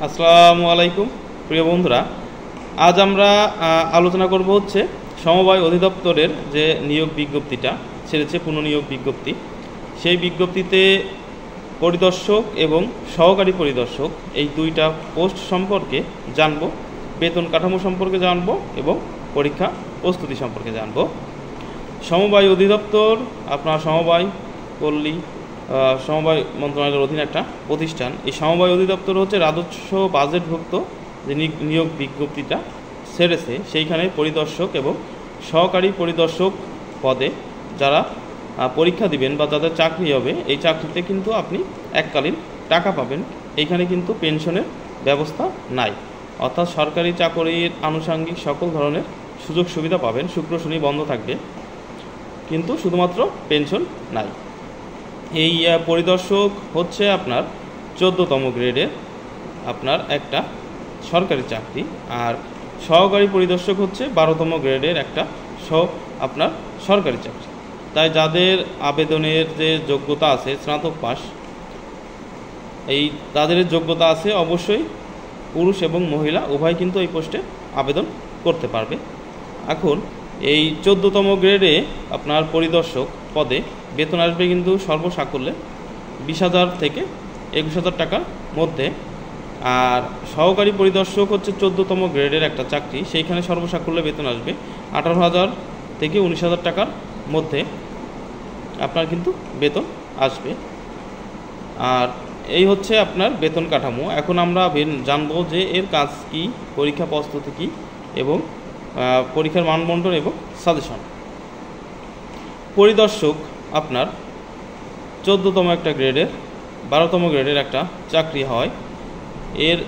আসসালামু আলাইকুম প্রিয় বন্ধুরা, আজ আমরা আলোচনা করব হচ্ছে সমবায় অধিদপ্তরের যে নিয়োগ বিজ্ঞপ্তিটা ছেড়েছে, পুনঃনিয়োগ বিজ্ঞপ্তি। সেই বিজ্ঞপ্তিতে পরিদর্শক এবং সহকারী পরিদর্শক এই দুইটা পোস্ট সম্পর্কে জানব, বেতন কাঠামো সম্পর্কে জানব এবং পরীক্ষা প্রস্তুতি সম্পর্কে জানব। সমবায় অধিদপ্তর আপনার সমবায় পল্লী সমবায় মন্ত্রণালয়ের অধীনে একটা প্রতিষ্ঠান। এই সমবায় অধিদপ্তর হচ্ছে রাজস্ব বাজেটভুক্ত যে নিয়োগ বিজ্ঞপ্তিটা ছেড়েছে, সেইখানে পরিদর্শক এবং সহকারী পরিদর্শক পদে যারা পরীক্ষা দিবেন বা যাদের চাকরি হবে, এই চাকরিতে কিন্তু আপনি এককালীন টাকা পাবেন। এইখানে কিন্তু পেনশনের ব্যবস্থা নাই, অর্থাৎ সরকারি চাকরির আনুষঙ্গিক সকল ধরনের সুযোগ সুবিধা পাবেন। শুক্র শনি বন্ধ থাকবে, কিন্তু শুধুমাত্র পেনশন নাই। এই পরিদর্শক হচ্ছে আপনার 14তম গ্রেডের আপনার একটা সরকারি চাকরি, আর সহকারী পরিদর্শক হচ্ছে 12তম গ্রেডের একটা আপনার সরকারি চাকরি। তাই যাদের আবেদনের যে যোগ্যতা আছে, স্নাতক পাস, এই তাদের যোগ্যতা আছে, অবশ্যই পুরুষ এবং মহিলা উভয় কিন্তু এই পোস্টে আবেদন করতে পারবে। এখন এই 14তম গ্রেডে আপনার পরিদর্শক পদে বেতন আসবে কিন্তু সর্বসাকুল্যে 20,000 থেকে 21,000 টাকার মধ্যে। আর সহকারী পরিদর্শক হচ্ছে 14তম গ্রেডের একটা চাকরি, সেইখানে সর্বসাকুল্যে বেতন আসবে 18,000 থেকে 19,000 টাকার মধ্যে আপনার কিন্তু বেতন আসবে। আর এই হচ্ছে আপনার বেতন কাঠামো। এখন আমরা জানবো যে এর কাজ কি, পরীক্ষা প্রস্তুতি কী এবং পরীক্ষার মানবন্টন এবং সাজেশন। পরিদর্শক আপনার 14তম একটা গ্রেডের 12তম গ্রেডের একটা চাকরি হয়। এর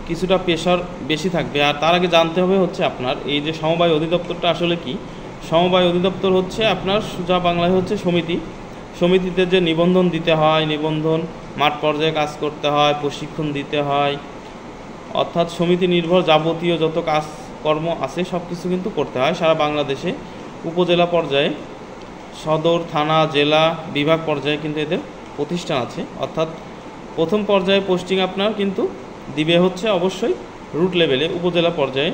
কিছুটা প্রেশার বেশি থাকবে। আর তার আগে জানতে হবে হচ্ছে আপনার এই যে সমবায় অধিদপ্তরটা আসলে কি। সমবায় অধিদপ্তর হচ্ছে আপনার সোজা বাংলায় হচ্ছে সমিতিতে যে নিবন্ধন দিতে হয়, নিবন্ধন মাঠ পর্যায়ে কাজ করতে হয়, প্রশিক্ষণ দিতে হয়, অর্থাৎ সমিতি নির্ভর যাবতীয় যত কাজকর্ম আছে সব কিছু কিন্তু করতে হয় সারা বাংলাদেশে। উপজেলা পর্যায়ে, সদর থানা, জেলা, বিভাগ পর্যায়ে কিন্তু এদের প্রতিষ্ঠান আছে। অর্থাৎ প্রথম পর্যায়ে পোস্টিং আপনার কিন্তু দিবে হচ্ছে অবশ্যই রুট লেভেলে, উপজেলা পর্যায়ে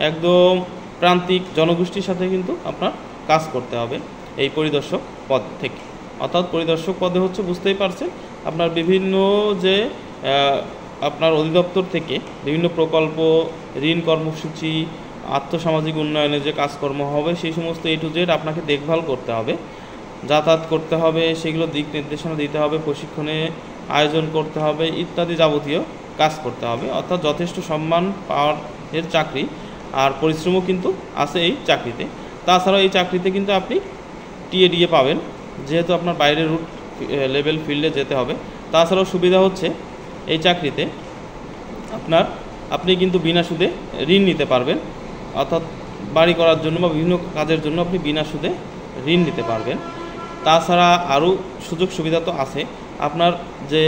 একদম প্রান্তিক জনগোষ্ঠীর সাথে কিন্তু আপনার কাজ করতে হবে এই পরিদর্শক পদ থেকে। অর্থাৎ পরিদর্শক পদে হচ্ছে বুঝতেই পারছেন আপনার বিভিন্ন যে আপনার অধিদপ্তর থেকে বিভিন্ন প্রকল্প, ঋণ কর্মসূচি, আর্থসামাজিক উন্নয়নের যে কাজকর্ম হবে সেই সমস্ত A to Z আপনাকে দেখভাল করতে হবে, যাতায়াত করতে হবে, সেগুলো দিক নির্দেশনা দিতে হবে, প্রশিক্ষণে আয়োজন করতে হবে ইত্যাদি যাবতীয় কাজ করতে হবে। অর্থাৎ যথেষ্ট সম্মান পাওয়ার এর চাকরি, আর পরিশ্রমও কিন্তু আছে এই চাকরিতে। তাছাড়াও এই চাকরিতে কিন্তু আপনি TADA পাবেন, যেহেতু আপনার বাইরের রুট লেভেল ফিল্ডে যেতে হবে। তাছাড়াও সুবিধা হচ্ছে এই চাকরিতে আপনি কিন্তু বিনা সুদে ঋণ নিতে পারবেন, অর্থাৎ বাড়ি করার জন্য বা বিভিন্ন কাজের জন্য আপনি বিনা সুদে ঋণ নিতে পারবেন। তাছাড়া আরও সুযোগ সুবিধা তো আছে। আপনার যে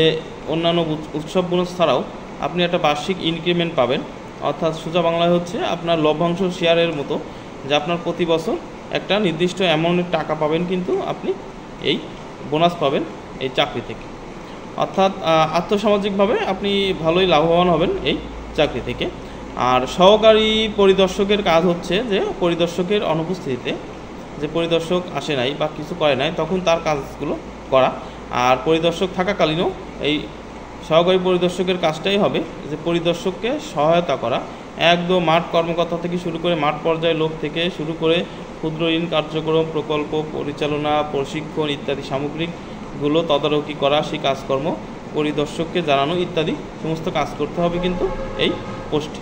অন্যান্য উৎসব বোনাস ছাড়াও আপনি একটা বার্ষিক ইনক্রিমেন্ট পাবেন, অর্থাৎ সোজা বাংলায় হচ্ছে আপনার লভ্যাংশ শেয়ারের মতো, যে আপনার প্রতি বছর একটা নির্দিষ্ট অ্যামাউন্টের টাকা পাবেন, কিন্তু আপনি এই বোনাস পাবেন এই চাকরি থেকে। অর্থাৎ আর্থসামাজিকভাবে আপনি ভালোই লাভবান হবেন এই চাকরি থেকে। আর সহকারী পরিদর্শকের কাজ হচ্ছে যে পরিদর্শকের অনুপস্থিতিতে, যে পরিদর্শক আসে নাই বা কিছু করে নাই, তখন তার কাজগুলো করা। আর পরিদর্শক থাকাকালীনও এই সহকারী পরিদর্শকের কাজটাই হবে যে পরিদর্শককে সহায়তা করা, একদম মাঠ কর্মকর্তা থেকে শুরু করে মাঠ পর্যায়ে লোক থেকে শুরু করে ক্ষুদ্র ঋণ কার্যক্রম, প্রকল্প পরিচালনা, প্রশিক্ষণ ইত্যাদি সামগ্রিকগুলো তদারকি করা, সেই কাজকর্ম পরিদর্শককে জানানো ইত্যাদি সমস্ত কাজ করতে হবে কিন্তু এই পোস্টে।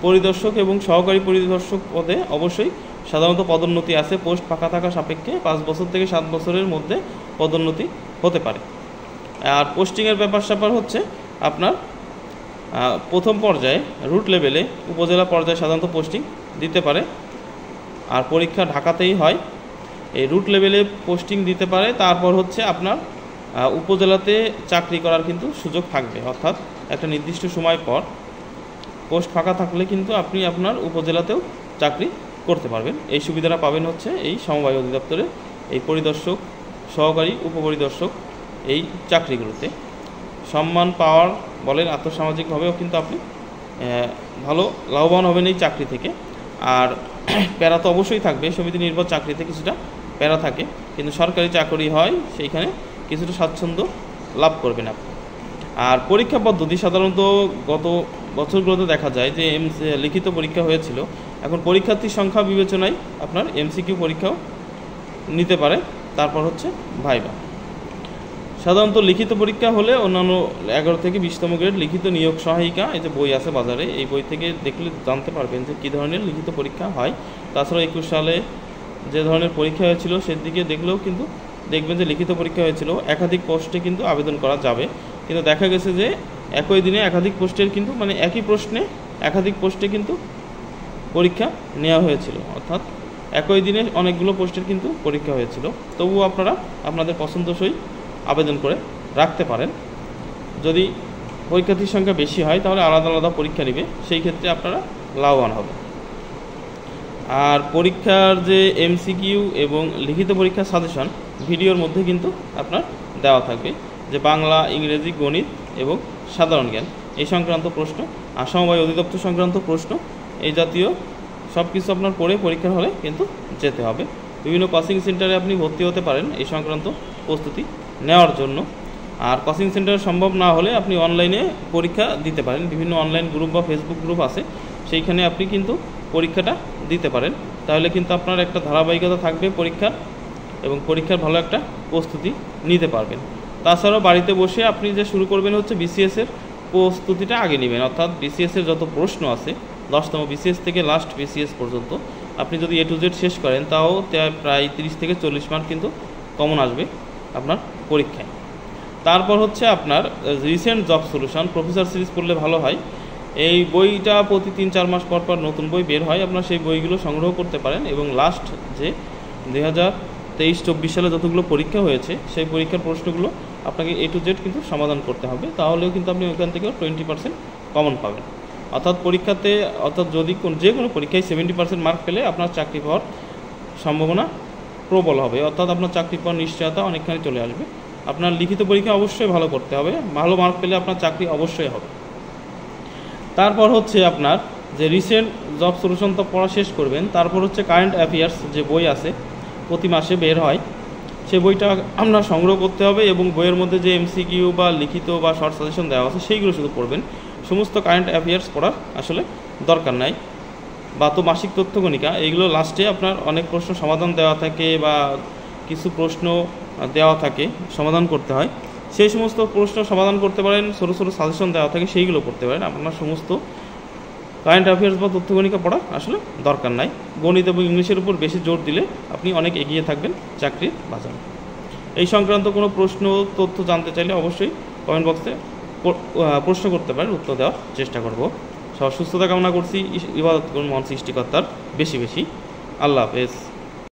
পরিদর্শক এবং সহকারী পরিদর্শক পদে অবশ্যই সাধারণত পদোন্নতি আছে। পোস্ট ফাঁকা থাকা সাপেক্ষে 5 বছর থেকে 7 বছরের মধ্যে পদোন্নতি হতে পারে। আর পোস্টিংয়ের ব্যাপার হচ্ছে আপনার প্রথম পর্যায়ে রুট লেভেলে, উপজেলা পর্যায়ে সাধারণত পোস্টিং দিতে পারে। আর পরীক্ষা ঢাকাতেই হয়। এই রুট লেভেলে পোস্টিং দিতে পারে, তারপর হচ্ছে আপনার উপজেলাতে চাকরি করার কিন্তু সুযোগ থাকবে। অর্থাৎ একটা নির্দিষ্ট সময় পর পোস্ট ফাঁকা থাকলে কিন্তু আপনি আপনার উপজেলাতেও চাকরি করতে পারবেন। এই সুবিধাটা পাবেন হচ্ছে এই সমবায় অধিদপ্তরে এই পরিদর্শক, সহকারী উপপরিদর্শক এই চাকরিগুলোতে। সম্মান পাওয়ার বলেন, আর্থসামাজিকভাবেও কিন্তু আপনি ভালো লাভবান হবেন এই চাকরি থেকে। আর প্যারা তো অবশ্যই থাকবে, সমিতি নির্ভর চাকরিতে কিছুটা প্যারা থাকে, কিন্তু সরকারি চাকরি হয় সেইখানে কিছুটা স্বাচ্ছন্দ্য লাভ করবেন আপনি। আর পরীক্ষা পদ্ধতি সাধারণত গত বছরগুলোতে দেখা যায় যে লিখিত পরীক্ষা হয়েছিল, এখন পরীক্ষার্থীর সংখ্যা বিবেচনায় আপনার এমসিকিউ পরীক্ষাও নিতে পারে, তারপর হচ্ছে ভাইভা। সাধারণত লিখিত পরীক্ষা হলে অন্যান্য 11 থেকে 20তম গ্রেড লিখিত নিয়োগ সহায়িকা, এই যে বই আছে বাজারে, এই বই থেকে দেখলে জানতে পারবেন যে কী ধরনের লিখিত পরীক্ষা হয়। তাছাড়া 21 সালে যে ধরনের পরীক্ষা হয়েছিল সেদিকে দেখলেও কিন্তু দেখবেন যে লিখিত পরীক্ষা হয়েছিল, একাধিক পোস্টে কিন্তু আবেদন করা যাবে। কিন্তু দেখা গেছে যে একই দিনে একাধিক পোস্টের কিন্তু মানে একই প্রশ্নে একাধিক পোস্টে কিন্তু পরীক্ষা নেওয়া হয়েছিল, অর্থাৎ একই দিনে অনেকগুলো পোস্টের কিন্তু পরীক্ষা হয়েছিল। তবুও আপনারা আপনাদের পছন্দসই আবেদন করে রাখতে পারেন। যদি পরীক্ষার্থীর সংখ্যা বেশি হয় তাহলে আলাদা আলাদা পরীক্ষা নেবে, সেই ক্ষেত্রে আপনারা লাভবান হবেন। আর পরীক্ষার যে এমসিকিউ এবং লিখিত পরীক্ষার সাজেশন ভিডিওর মধ্যে কিন্তু আপনার দেওয়া থাকবে, যে বাংলা, ইংরেজি, গণিত এবং সাধারণ জ্ঞান এই সংক্রান্ত প্রশ্ন, আর সমবায় অধিদপ্তর সংক্রান্ত প্রশ্ন, এই জাতীয় সব কিছু আপনার পড়ে পরীক্ষার হলে কিন্তু যেতে হবে। বিভিন্ন কোচিং সেন্টারে আপনি ভর্তি হতে পারেন এই সংক্রান্ত প্রস্তুতি নেওয়ার জন্য। আর কোচিং সেন্টার সম্ভব না হলে আপনি অনলাইনে পরীক্ষা দিতে পারেন, বিভিন্ন অনলাইন গ্রুপ বা ফেসবুক গ্রুপ আছে, সেইখানে আপনি কিন্তু পরীক্ষাটা দিতে পারের। তাহলে কিন্তু আপনার একটা ধারাবাহিকতা থাকবে পরীক্ষার, এবং পরীক্ষার ভালো একটা প্রস্তুতি নিতে পারবেন। তাছাড়াও বাড়িতে বসে আপনি যে শুরু করবেন হচ্ছে বিসিএসের প্রস্তুতিটা আগে নেবেন, অর্থাৎ বিসিএসের যত প্রশ্ন আছে 10তম বিসিএস থেকে লাস্ট বিসিএস পর্যন্ত আপনি যদি A to Z শেষ করেন তাও প্রায় 30 থেকে 40 মার্ক কিন্তু কমন আসবে আপনার পরীক্ষায়। তারপর হচ্ছে আপনার recent job solution professor series পড়লে ভালো হয়। এই বইটা প্রতি 3-4 মাস পর পর নতুন বই বের হয়, আপনার সেই বইগুলো সংগ্রহ করতে পারেন, এবং লাস্ট যে 2023-24 সালে যতগুলো পরীক্ষা হয়েছে সেই পরীক্ষার প্রশ্নগুলো আপনাকে A to Z কিন্তু সমাধান করতে হবে, তাহলেও কিন্তু আপনি ওইখান থেকেও 20% কমন পাবেন। অর্থাৎ পরীক্ষাতে, অর্থাৎ যদি যে কোনো পরীক্ষায় 70% মার্ক পেলে আপনার চাকরি পাওয়ার সম্ভাবনা প্রবল হবে, অর্থাৎ আপনার চাকরি পাওয়ার নিশ্চয়তা অনেকখানি চলে আসবে। আপনার লিখিত পরীক্ষা অবশ্যই ভালো করতে হবে, ভালো মার্ক পেলে আপনার চাকরি অবশ্যই হবে। তারপর হচ্ছে আপনার যে রিসেন্ট জব সলিউশন তো পড়া শেষ করবেন, তারপর হচ্ছে কারেন্ট অ্যাফেয়ার্স যে বই আছে প্রতি মাসে বের হয়, সেই বইটা আপনার সংগ্রহ করতে হবে, এবং বইয়ের মধ্যে যে এমসিকিউ বা লিখিত বা শর্ট সাজেশন দেওয়া আছে সেইগুলো শুধু পড়বেন। সমস্ত কারেন্ট অ্যাফেয়ার্স পড়ার আসলে দরকার নাই। বা তো মাসিক তথ্যগণিকা, এইগুলো লাস্টে আপনার অনেক প্রশ্ন সমাধান দেওয়া থাকে বা কিছু প্রশ্ন দেওয়া থাকে সমাধান করতে হয়, সেই সমস্ত প্রশ্ন সমাধান করতে পারেন, ছোটো ছোটো সাজেশন দেওয়া থাকে সেইগুলো পড়তে পারেন। আপনার সমস্ত কারেন্ট অ্যাফেয়ার্স বা তথ্যগণিকা পড়া আসলে দরকার নাই। গণিত এবং ইংলিশের উপর বেশি জোর দিলে আপনি অনেক এগিয়ে থাকবেন চাকরির বাজারে। এই সংক্রান্ত কোনো প্রশ্ন তথ্য জানতে চাইলে অবশ্যই কমেন্ট বক্সে প্রশ্ন করতে পারেন, উত্তর দেওয়ার চেষ্টা করব। সবার সুস্থতা কামনা করছি, ইবাদত করুন মহান সৃষ্টিকর্তার বেশি বেশি। আল্লাহ হাফেজ।